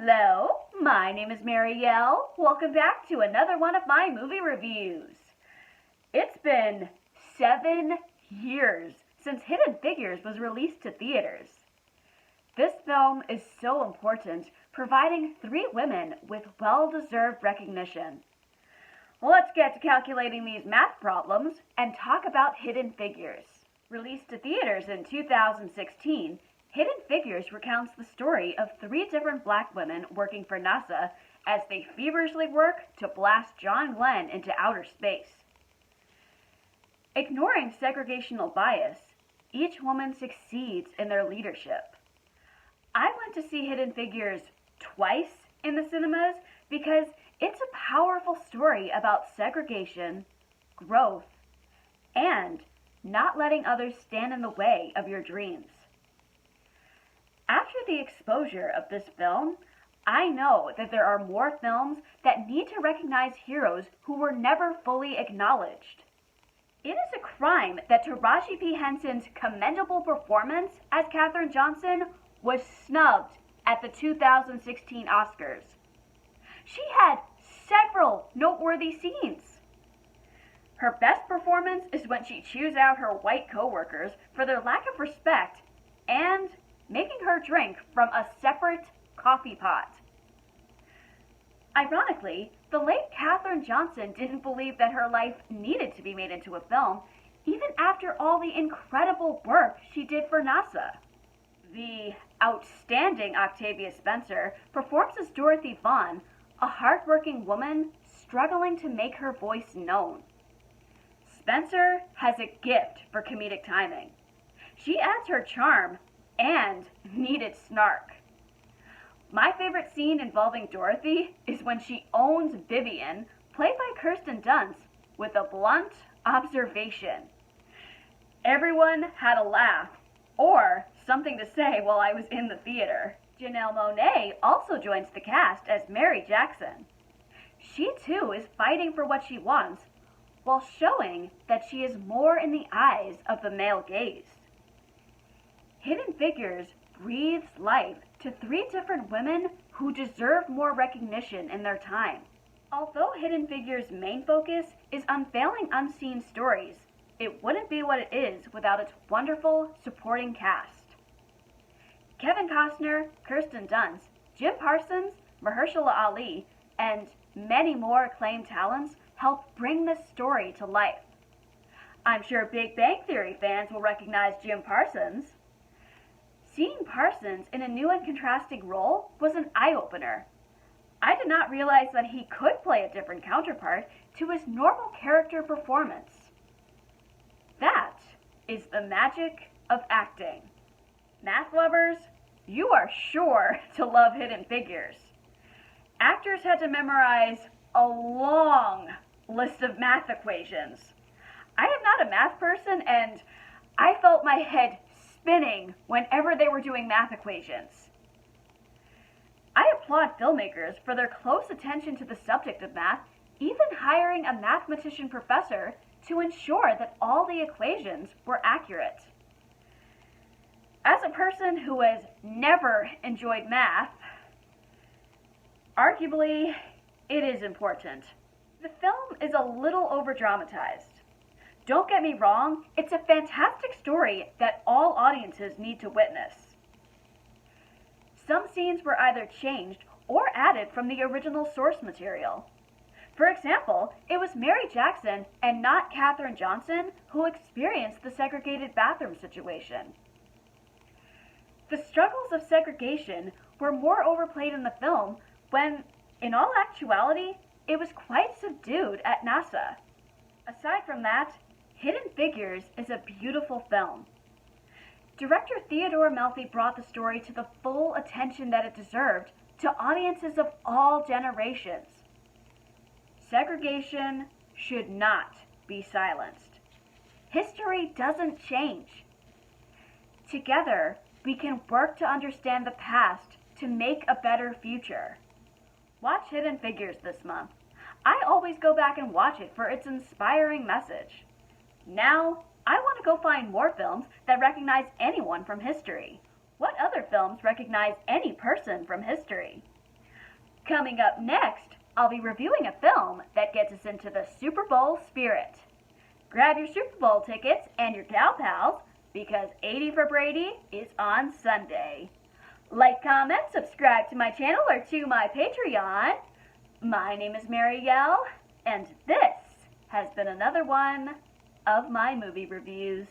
Hello, my name is Marielle. Welcome back to another one of my movie reviews. It's been 7 years since Hidden Figures was released to theaters. This film is so important, providing 3 women with well-deserved recognition. Let's get to calculating these math problems and talk about Hidden Figures. Released to theaters in 2016, Hidden Figures recounts the story of 3 different black women working for NASA as they feverishly work to blast John Glenn into outer space. Ignoring segregational bias, each woman succeeds in their leadership. I went to see Hidden Figures twice in the cinemas because it's a powerful story about segregation, growth, and not letting others stand in the way of your dreams. After the exposure of this film, I know that there are more films that need to recognize heroes who were never fully acknowledged. It is a crime that Taraji P. Henson's commendable performance as Katherine Johnson was snubbed at the 2016 Oscars. She had several noteworthy scenes. Her best performance is when she chews out her white coworkers for their lack of respect and making her drink from a separate coffee pot. Ironically, the late Katherine Johnson didn't believe that her life needed to be made into a film, even after all the incredible work she did for NASA. The outstanding Octavia Spencer performs as Dorothy Vaughan, a hardworking woman struggling to make her voice known. Spencer has a gift for comedic timing. She adds her charm and needed snark. My favorite scene involving Dorothy is when she owns Vivian, played by Kirsten Dunst, with a blunt observation. Everyone had a laugh, or something to say while I was in the theater. Janelle Monáe also joins the cast as Mary Jackson. She too is fighting for what she wants, while showing that she is more in the eyes of the male gaze. Hidden Figures breathes life to 3 different women who deserve more recognition in their time. Although Hidden Figures' main focus is unveiling unseen stories, it wouldn't be what it is without its wonderful supporting cast. Kevin Costner, Kirsten Dunst, Jim Parsons, Mahershala Ali, and many more acclaimed talents help bring this story to life. I'm sure Big Bang Theory fans will recognize Jim Parsons. Seeing Parsons in a new and contrasting role was an eye-opener. I did not realize that he could play a different counterpart to his normal character performance. That is the magic of acting. Math lovers, you are sure to love Hidden Figures. Actors had to memorize a long list of math equations. I am not a math person, and I felt my head spinning whenever they were doing math equations. I applaud filmmakers for their close attention to the subject of math, even hiring a mathematician professor to ensure that all the equations were accurate. As a person who has never enjoyed math, arguably, it is important. The film is a little over-dramatized. Don't get me wrong, it's a fantastic story that all audiences need to witness. Some scenes were either changed or added from the original source material. For example, it was Mary Jackson and not Katherine Johnson who experienced the segregated bathroom situation. The struggles of segregation were more overplayed in the film when, in all actuality, it was quite subdued at NASA. Aside from that, Hidden Figures is a beautiful film. Director Theodore Melfi brought the story to the full attention that it deserved to audiences of all generations. Segregation should not be silenced. History doesn't change. Together, we can work to understand the past to make a better future. Watch Hidden Figures this month. I always go back and watch it for its inspiring message. Now, I want to go find more films that recognize anyone from history. What other films recognize any person from history? Coming up next, I'll be reviewing a film that gets us into the Super Bowl spirit. Grab your Super Bowl tickets and your gal pals, because 80 for Brady is on Sunday. Like, comment, subscribe to my channel or to my Patreon. My name is Marielle, and this has been another one of my movie reviews.